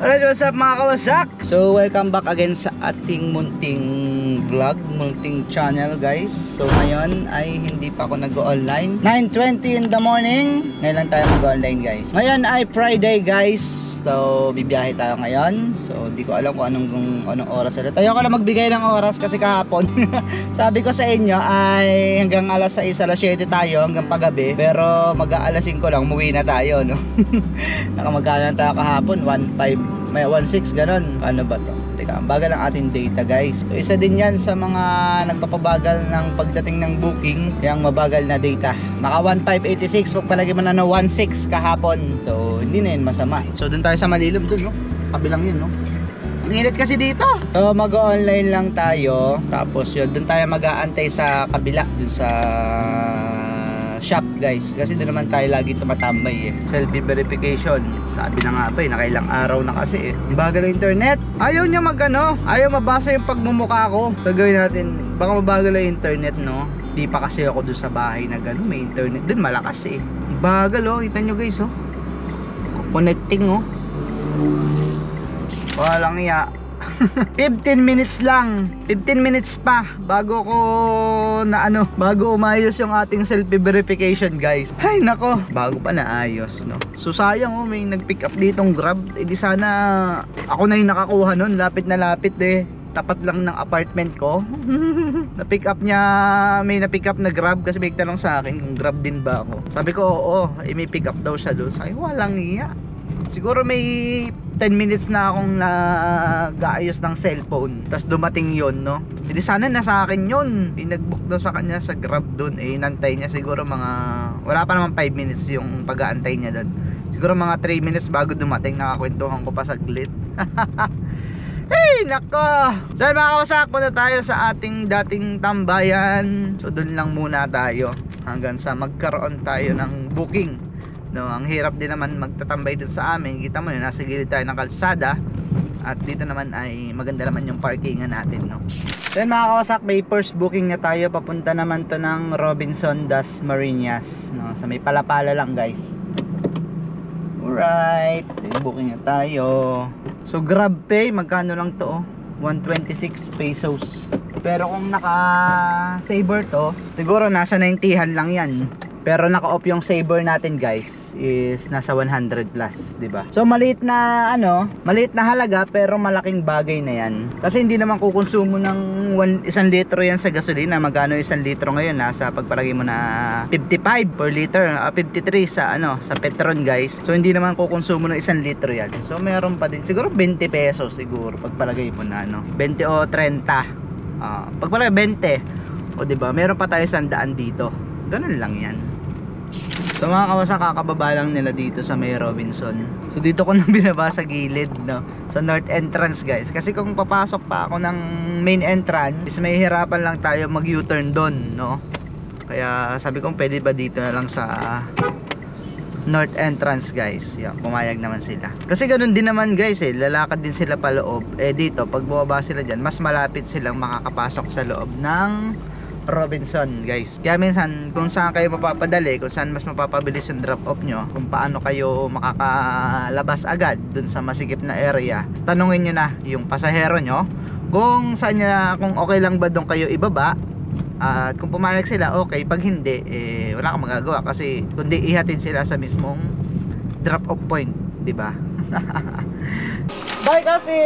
Alright, what's up mga kawasak? So welcome back again sa ating munting vlog, munting channel guys. So ngayon ay hindi pa ako nag-online. 9:20 in the morning. Ngayon lang tayo mag-online guys. Ngayon ay Friday guys. So bibiyahe tayo ngayon. So di ko alam kung anong oras ulit. Ayoko na magbigay ng oras kasi kahapon sabi ko sa inyo ay hanggang alas 6, alas 7 tayo hanggang paggabi. Pero mag-aalas 5 lang umuwi na tayo, no? Nakamagkano tayo kahapon, 1.5 may 1.6 ganon. Ano ba to? Teka, ang bagal ang ating data guys. So isa din yan sa mga nagpapabagal ng pagdating ng booking, yung mabagal na data. Naka 1.586 pag palagi mo na 1.6 kahapon. So hindi na yun masama. So dun tayo sa Malilom dun, no? Kabilang yun, no? Ang init kasi dito. So mag-online lang tayo. Tapos yun, dun tayo mag-aantay sa kabila, dun sa shop guys, kasi doon naman tayo lagi tumatambay eh. Selfie verification, sabi na nga ba eh, nakailang araw na kasi eh. Bagal ang internet, ayaw niya ayaw mabasa yung pagmumukha ko. So gawin natin, baka mabagal ang internet, no? Di pa kasi ako doon sa bahay na gano'n, may internet doon, malakas eh. Bagal oh, kita nyo guys oh, connecting oh. Walang iya. 15 minutes lang, 15 minutes pa bago ko bago umayos yung ating selfie verification guys. Ay nako, bago pa naayos, no? So sayang oh, may nag-pick up ditong Grab. Eh di sana ako na yung nakakuha nun, lapit na lapit eh, tapat lang ng apartment ko. Na-pick up niya, may na-pick up na Grab kasi may tanong sa akin kung Grab din ba ako. Sabi ko oo, eh, may pick up daw siya doon. Sabi walang iya. Siguro may 10 minutes na akong nag-aayos ng cellphone, tapos dumating yon, no? Hindi sana nasa akin yon. Pinag-book daw sa kanya sa Grab doon, eh nantay niya siguro mga, wala pa naman 5 minutes yung pag-aantay niya doon. Siguro mga 3 minutes bago dumating, nakakwentuhan ko pa saglit. Hey nako. So mga kawasak, punta tayo sa ating dating tambayan. So doon lang muna tayo hanggang sa magkaroon tayo ng booking. No, ang hirap din naman magtatambay dun sa amin. Kita mo yun, nasa gilid tayo ng kalsada. At dito naman ay maganda naman yung parkingan natin, no. Then mga kawasak, may first booking na tayo. Papunta naman to ng Robinson Das Marinas, no. So may palapala lang guys. Alright, may booking na tayo. So Grab Pay, magkano lang to oh? 126 pesos. Pero kung naka Saver to, siguro nasa 90han lang yan. Pero naka-off yung Saver natin guys is nasa 100 plus, 'di ba? So maliit na maliit na halaga pero malaking bagay na 'yan. Kasi hindi naman kukonsumo ng 1 litro 'yan sa gasolina. Magkano 1 litro ngayon? Nasa pagpalagay mo na 55 per liter, 53 sa sa Petron guys. So hindi naman kukonsumo ng 1 litro 'yan. So meron pa din siguro 20 pesos siguro pagpalagay mo na 20 o 30. Pagpalagay 20. O 'di ba? Meron pa tayo 100 dito. Ganun lang 'yan. So mga kawasak, kakababa lang nila dito sa may Robinson. So dito ko na binaba sa gilid, no? Sa north entrance guys. Kasi kung papasok pa ako ng main entrance, is may hirapan lang tayo mag U-turn doon, no? Kaya sabi ko pwede ba dito na lang sa north entrance guys. Yan, pumayag naman sila. Kasi ganun din naman guys eh, lalakad din sila pa loob. Eh dito, pag bumaba sila dyan, mas malapit silang makakapasok sa loob ng Robinson guys. Kaya minsan kung saan kayo mapapadali, kung saan mas mapapabilis yung drop off nyo, kung paano kayo makakalabas agad dun sa masikip na area, tanungin nyo na yung pasahero nyo kung saan nyo, kung okay lang ba doon kayo ibaba. At kung pumayag sila, okay. Pag hindi, wala kang magagawa kasi kundi ihatid sila sa mismong drop off point, di ba? Bye kasi.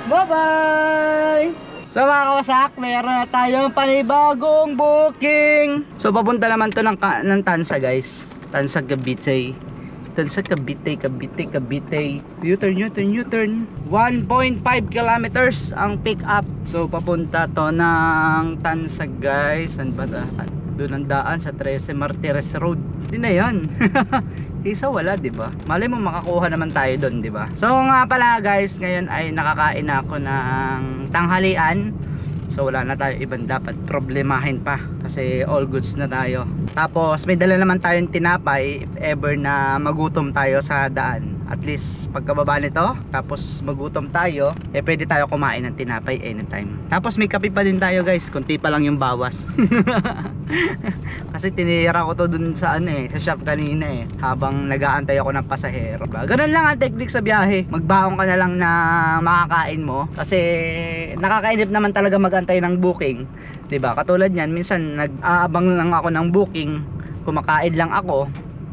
Bye bye. So mga kawasak, meron na tayong panibagong booking. So papunta naman to ng Tansa guys. Tansa Cavite. Tansa Cavite. U-turn. 1.5 kilometers ang pick up. So papunta to ng Tansa guys. Saan ba ta? Doon ang daan sa 13 Martires Road. Hindi na yan. Isa wala, di ba? Malay mo makakuha naman tayo doon, di ba? So nga pala guys, ngayon ay nakakain ako ng tanghalian. So wala na tayo ibang dapat problemahin pa kasi all goods na tayo. Tapos may dala naman tayong tinapay if ever na magutom tayo sa daan. At least pagkababa nito, tapos magutom tayo, pwede tayo kumain ng tinapay anytime. Tapos may kape pa din tayo guys, konti pa lang yung bawas. Kasi tinira ko to dun sa sa shop kanina habang nag-aantay ako ng pasahero. Ganun lang ang technique sa biyahe. Magbaon ka na lang na makakain mo. Kasi nakakainip naman talaga mag-antay ng booking. 'Di ba? Katulad niyan, minsan nag-aabang lang ako ng booking, kumakain lang ako.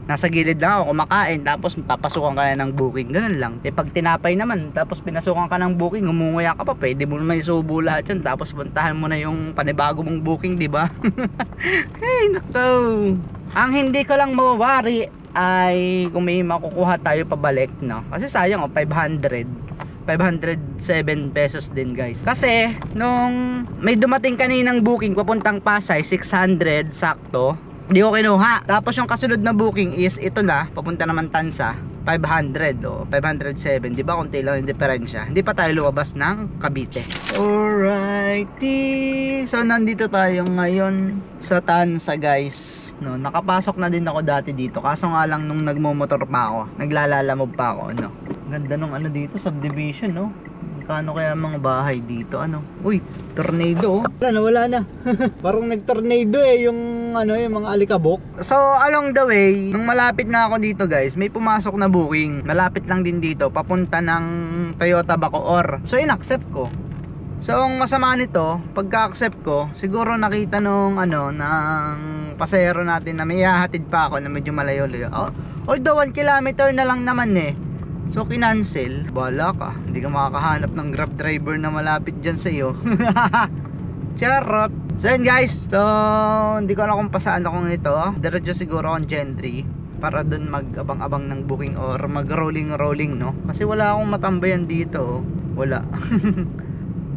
Nasa gilid lang ako kumakain, tapos papasukan ka na ng booking. Ganun lang. Pag tinapay naman, tapos pinasukan ka ng booking, ngumunguya ka pa, pwede mo naman isubo lahat yun, tapos puntahan mo na yung panibago mong booking, diba? Hey, nako. Ang hindi ko lang mawari ay kung may makukuha tayo pabalik, no? Kasi sayang 507 pesos din guys. Kasi nung may dumating kaninang booking papuntang Pasay, 600 sakto, di ko kinuha. Tapos yung kasunod na booking is ito na, papunta naman Tansa, 500 o 507. Di ba konti lang yung diferensya? Hindi pa tayo lumabas ng Cavite. Alrighty. So nandito tayo ngayon sa Tansa guys. No, nakapasok na din ako dati dito. Kaso nga lang nung nagmomotor pa ako, naglalalamog pa ako, no. Ganda nung dito, subdivision, no. Kano kaya mga bahay dito, Uy, tornado, wala na. Parang nag-tornado yung yung mga alikabok. So along the way, nung malapit na ako dito guys, may pumasok na booking. Malapit lang din dito, papunta ng Toyota Bacoor. So in-accept ko. So ang masama nito, pagka-accept ko, siguro nakita nung ng pasahero natin na may hahatid pa ako na medyo malayo-layo. Although 1 kilometer na lang naman So kinancel. Bala ka, hindi ka makakahanap ng Grab driver na malapit dyan sa iyo. Charot. So yun guys, so hindi ko alam kung pasaan ako nito. Diretso siguro akong Gentry para dun mag-abang-abang ng booking or mag-rolling-rolling, no? Kasi wala akong matambayan dito. Wala.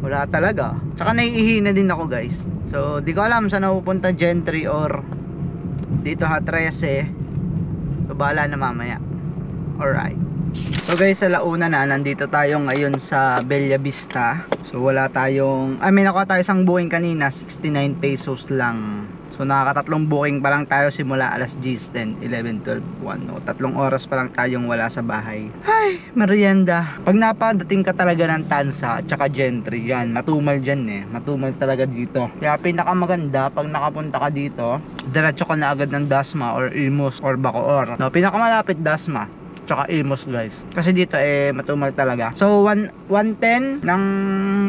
Wala talaga. Tsaka naiihina din ako guys. So di ko alam saan ako pupunta, Gentry or dito Ha13. So bahala na mamaya. Alright. So guys, sa Launa na, nandito tayo ngayon sa Bella Vista. So wala tayong, may nakuha tayo isang booking kanina, 69 pesos lang. So nakakatatlong booking pa lang tayo simula alas 10, 11, 12, 1, no? 3 oras pa lang tayong wala sa bahay. Ay, merienda. Pag napadating ka talaga ng Tansa at saka Gentry, yan, matumal dyan matumal talaga dito. Kaya pinakamaganda, pag nakapunta ka dito, diretso ka na agad ng Dasma or Imus or Bacoor. No, pinakamalapit Dasma tsaka Imus guys. Kasi dito matumal talaga. So 110 ng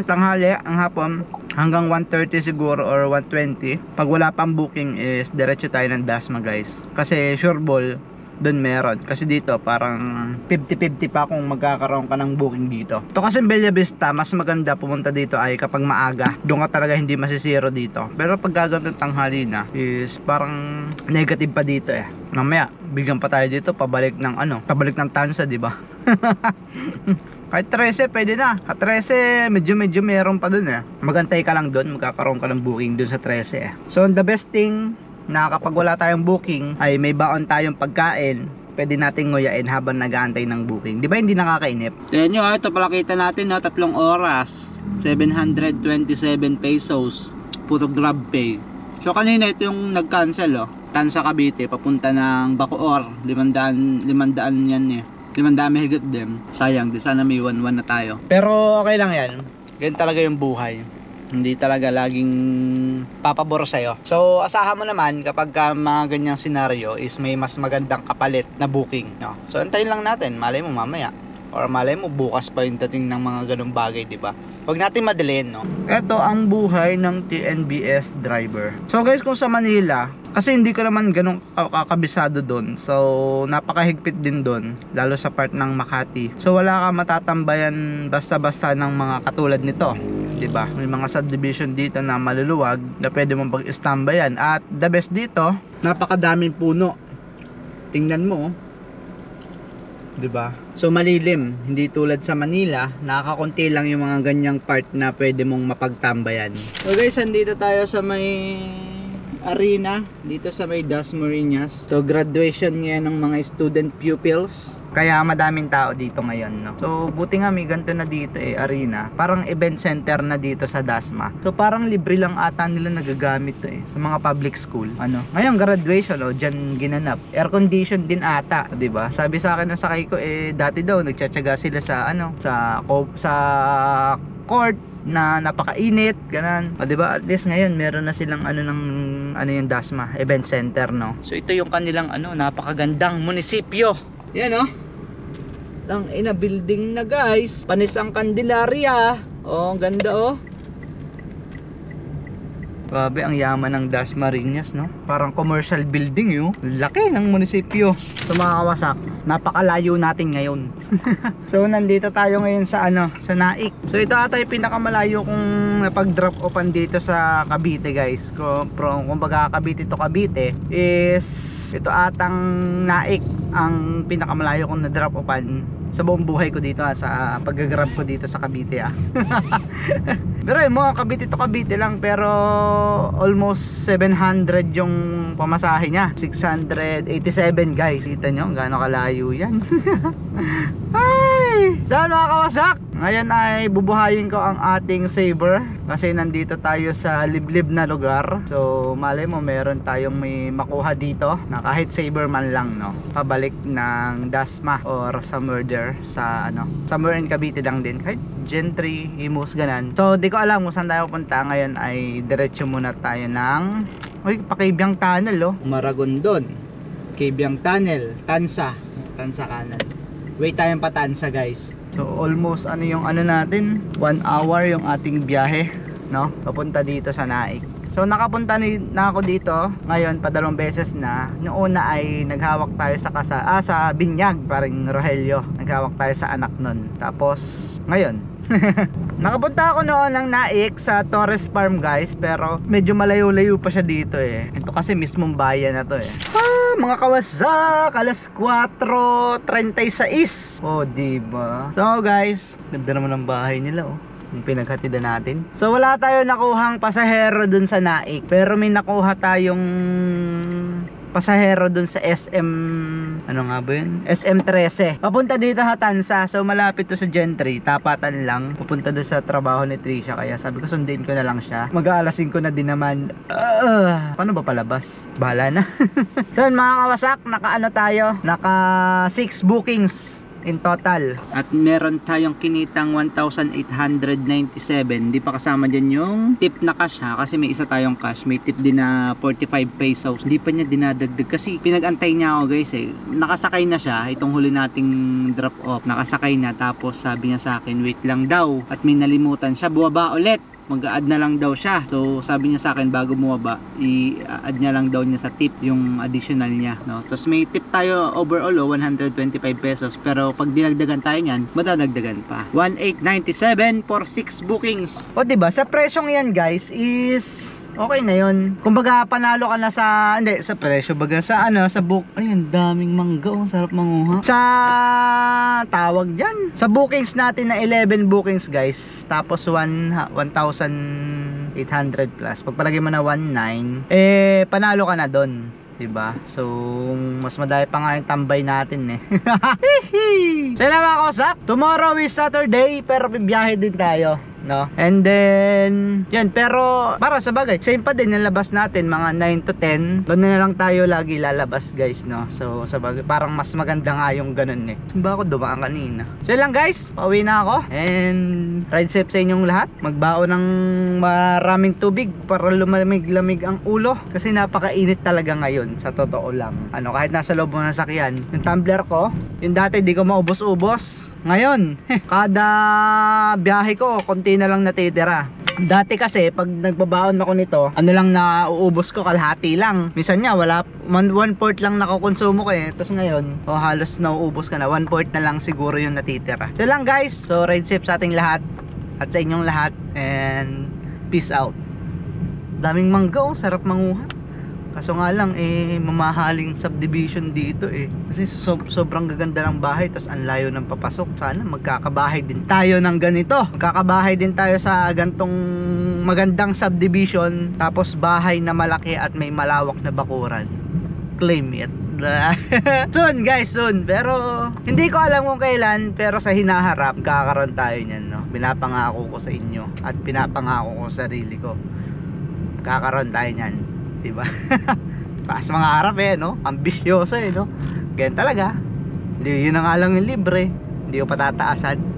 tanghali ang hapon hanggang 1:30 siguro or 1:20. Pag wala pang booking is diretso tayo ng Dasma guys. Kasi sure ball doon meron. Kasi dito parang 50-50 pa kung magkakaroon ka ng booking dito. Ito kasi Bella Vista, mas maganda pumunta dito ay kapag maaga. Doon ka talaga hindi masisiro dito. Pero pag gagawin tanghali na is parang negative pa dito Mamaya, bigyan pa tayo dito pabalik ng pabalik ng Tansa, di ba? Kahit 13 pwede na. At 13 medyo meron pa dun Magantay ka lang dun, magkakaroon ka ng booking dun sa 13 So the best thing na kapag wala tayong booking ay may baon tayong pagkain, pwede nating nguyain habang nag-aantay ng booking. Di ba hindi nakakainip? Tignan nyo, ito palakita natin 3 oras 727 pesos puro Grab Pay. So kanina ito yung nag-cancel Tansa Cavite papunta ng Bacoor, 500 yan 500 mahigit din. Sayang, di sana may 1-1 na tayo. Pero okay lang yan. Ganyan talaga yung buhay. Hindi talaga laging papabor sa'yo. So asahan mo naman kapag mga ganyang senaryo is may mas magandang kapalit na booking, no? So antayin lang natin, malay mo mamaya or malay mo bukas pa yung dating ng mga ganung bagay, di ba? Huwag natin madaliin, no? Ito ang buhay ng TNBS driver. So guys, kung sa Manila, kasi hindi ko naman ganun kakabisado doon. So napakahigpit din doon, lalo sa part ng Makati. So wala ka matatambayan basta-basta ng mga katulad nito, 'di ba? May mga subdivision dito na maluluwag na pwede mong pag-istambayan. At the best dito, napakadaming puno. Tingnan mo, 'di ba? So malilim, hindi tulad sa Manila, nakakakunti lang yung mga ganyang part na pwede mong mapagtambayan. So guys, andito tayo sa may arena dito sa may Dasmariñas. So graduation ngayon ng mga student pupils. Kaya madaming tao dito ngayon, no? So buti nga may ganito na dito arena. Parang event center na dito sa Dasma. So parang libre lang ata nila nagagamit to sa mga public school. Ngayon graduation diyan ginanap. Air condition din ata, 'di ba? Sabi sa akin ng sakay ko dati daw nagtsatsaga sila sa sa court na napakainit, ganun. O, diba? At least ngayon meron na silang yung Dasma event center, no. So ito yung kanilang napakagandang munisipyo. Yan, Lang ina building na, guys. Panis ang Candelaria. Ang ganda, Grabe, ang yaman ng Dasmariñas, no? Parang commercial building, yun. Laki ng munisipyo. So mga kawasak, napakalayo natin ngayon. So nandito tayo ngayon sa sa Naik. So ito ata yung pinakamalayo kong napag-drop offan dito sa Cavite, guys. Kung baga Cavite to Cavite is ito atang Naik ang pinakamalayo kong na-drop offan sa buong buhay ko dito sa pag-grab ko dito sa Cavite Pero mga Cavite to Cavite lang, pero almost 700 yung pamasahe niya. 687, guys. Kita nyo gaano kalayo yan. Ay! Saan mga kawasak? Ngayon ay bubuhayin ko ang ating Saber kasi nandito tayo sa liblib na lugar. So malay mo meron tayong may makuha dito na kahit Saber man lang, no? Pabalik ng Dasma or somewhere there sa somewhere in Cavite lang din, kahit Gentry, Imus, ganan. So di ko alam kung saan tayo punta. Ngayon ay diretso muna tayo ng Pakibyang Tunnel, Maragondon, Kibyang Tunnel, Tansa kanan. Wait tayong patansa, guys. So almost yung natin 1 hour yung ating biyahe, no? Papunta dito sa Naik. So nakapunta na ako dito ngayon pa 2 beses na. Noong una ay naghawak tayo sa Binyag, parang Rogelio. Naghawak tayo sa anak nun. Tapos ngayon nakapunta ako noon ng Naik sa Torres Farm, guys, pero medyo malayo-layo pa siya dito Ito kasi mismong bayan na to mga kawasak, alas 4:36. Diba? So guys, ganda naman ng bahay nila yung pinaghatida natin. So wala tayo nakuhang pasahero dun sa Naik, pero may nakuha tayong pasahero dun sa SM SM 13 papunta dito Tansa. So malapit to sa Gentry, tapatan lang papunta dun sa trabaho ni Trisha, kaya sabi ko sundin ko na lang siya. Mag-aalasin ko na din naman. Paano ba palabas? Bahala na. So mga kawasak, naka 6 bookings in total, at meron tayong kinitang 1,897. Hindi pa kasama dyan yung tip na cash kasi may isa tayong cash. May tip din na 45 pesos. Hindi pa niya dinadagdag kasi pinag-antay niya ako, guys nakasakay na siya itong huli nating drop off. Nakasakay na, tapos sabi niya sa akin wait lang daw, at may nalimutan siya, bumaba ulit, mag-a-add na lang daw siya. So sabi niya sa akin bago bumaba, i-add niya lang daw niya sa tip yung additional niya, no? Tapos may tip tayo overall 125 pesos, pero pag dinagdagan tayo niyan, madadagdagan pa. 1,897 for 6 bookings. Diba sa presyong yan, guys, is okay na yun. Kumbaga panalo ka na sa presyo baga sa book. Ayun, daming mangga, sarap manguha. Sa tawag diyan, sa bookings natin na 11 bookings, guys. Tapos 1,800 plus. Pagpalagay mo na 1,900, panalo ka na doon. Diba? So mas madami pa nga yung tambay natin So na mga kawasak, tomorrow is Saturday, pero bibiyahe din tayo, no? And then yun, pero para sa bagay same pa din yung labas natin, mga 9 to 10. Doon na lang tayo lagi lalabas, guys, no? So sa bagay parang mas maganda nga yung ganun Ba ako dumaan kanina. So yun lang, guys, pauwi na ako, and ride safe sa inyong lahat. Magbaon ng maraming tubig para lumamig-lamig ang ulo kasi napakainit talaga ngayon, sa totoo lang. Kahit nasa loob ng sasakyan, yung tumbler ko, yung dati di ko maubos-ubos, ngayon kada biyahe ko konti na lang natitira. Dati kasi pag nagbabaon ako nito, lang na uubos ko, kalahati lang. Minsan nga wala, 1/4 lang nakokonsumo ko Tapos ngayon, halos nauubos ka na, 1/4 na lang siguro yung natitira. So lang, guys, so ride safe sa ating lahat at sa inyong lahat, and peace out. Daming mangga, sarap manguha. Kaso nga lang mamahaling subdivision dito kasi sobrang gaganda ng bahay, tapos ang layo ng papasok. Sana magkakabahay din tayo ng ganito. Magkakabahay din tayo sa gantong magandang subdivision, tapos bahay na malaki at may malawak na bakuran. Claim it. Soon guys, soon. Pero hindi ko alam kung kailan, pero sa hinaharap kakaroon tayo niyan, no. Pinapangako ko sa inyo at pinapangako ko sa sarili ko. Kakaroon tayo niyan, 'di ba? Taas mga harap no. Ambisyoso no. Ganyan talaga. Hindi yun na nga lang yung libre. Hindi ko patataasan.